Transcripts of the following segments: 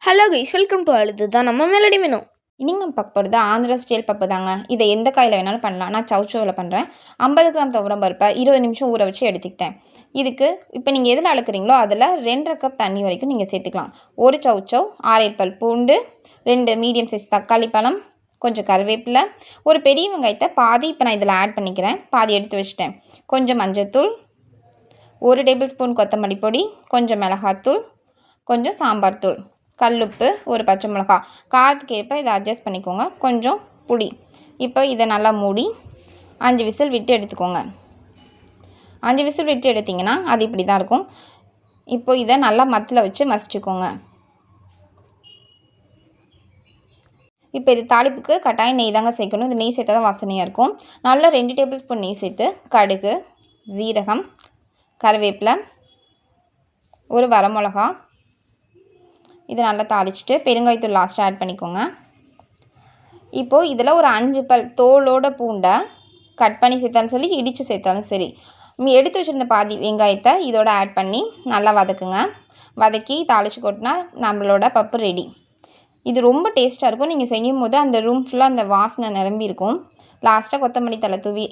Hello guys, welcome to அழுது தான் நம்ம மெலடி மெனு. இன்னைக்கு நம்ம பார்க்க போகிறது ஆந்திரா ஸ்டைல் பப்பு தாங்க. இதை எந்த காயில் வேணாலும் பண்ணலாம். நான் சவுச்சோவில் பண்ணுறேன். 50 கிராம் துவரம் பருப்பை 20 நிமிஷம் ஊற வச்சு எடுத்துக்கிட்டேன். இதுக்கு இப்போ நீங்கள் எதில் அளக்குறீங்களோ அதில் 2.5 கப் தண்ணி வரைக்கும் நீங்கள் சேர்த்துக்கலாம். ஒரு சவுச்சவ், 6-7 பல் பூண்டு, 2 மீடியம் சைஸ் தக்காளி பழம், கொஞ்சம் கருவேப்பிலை, ஒரு பெரிய வெங்காயத்தை பாதி இப்போ நான் இதில் ஆட் பண்ணிக்கிறேன். பாதி எடுத்து வச்சுட்டேன். கொஞ்சம் மஞ்சள்தூள், 1 டேபிள் ஸ்பூன் கொத்தமல்லி பொடி, கொஞ்சம் மிளகாத்தூள், கொஞ்சம் சாம்பார் தூள், கல்லுப்பு, ஒரு பச்சை மிளகா, காரத்துக்கு ஏற்ப இதை அட்ஜஸ்ட் பண்ணிக்கோங்க. கொஞ்சம் புளி. இப்போ இதை நல்லா மூடி 5 விசில் விட்டு எடுத்துக்கோங்க. 5 விசில் விட்டு எடுத்திங்கன்னா அது இப்படி தான் இருக்கும். இப்போ இதை நல்லா மத்தில் வச்சு மசிச்சுக்கோங்க. இப்போ இது தாளிப்புக்கு கட்டாயம் நெய் தாங்க சேர்க்கணும். இது நெய் சேர்த்தா தான் வாசனையாக இருக்கும். நல்லா 2 டேபிள் ஸ்பூன் நெய் சேர்த்து கடுகு, ஜீரகம், கருவேப்பிலை, ஒரு வரமிளகா, இதை நல்லா தாளிச்சிட்டு பெருங்காயத்தூள் லாஸ்ட்டாக ஆட் பண்ணிக்கோங்க. இப்போது இதில் ஒரு 5 பல் தோலோட பூண்டை கட் பண்ணி சேர்த்தாலும் சரி, இடித்து சேர்த்தாலும் சரி, எடுத்து வச்சுருந்த பாதி வெங்காயத்தை இதோட ஆட் பண்ணி நல்லா வதக்குங்க. வதக்கி தாளித்து கொட்டினா நம்மளோட பப்பு ரெடி. இது ரொம்ப டேஸ்ட்டாக இருக்கும். நீங்கள் செய்யும் போது அந்த ரூம் ஃபுல்லாக அந்த வாசனை நிரம்பி இருக்கும். லாஸ்ட்டாக கொத்தமல்லி தழை தூவி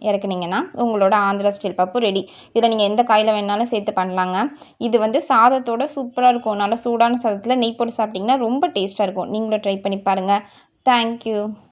இறக்குனீங்கன்னா உங்களோட ஆந்திரா ஸ்டைல் பப்பு ரெடி. இதில் நீங்கள் எந்த காயில் வேணாலும் சேர்த்து பண்ணலாங்க. இது சாதத்தோட சூப்பராக இருக்கும். நல்லா சூடான சாதத்தில் நெய் போட்டு சாப்பிட்டிங்கன்னா ரொம்ப டேஸ்ட்டாக இருக்கும். நீங்களும் ட்ரை பண்ணி பாருங்கள். தேங்க்யூ.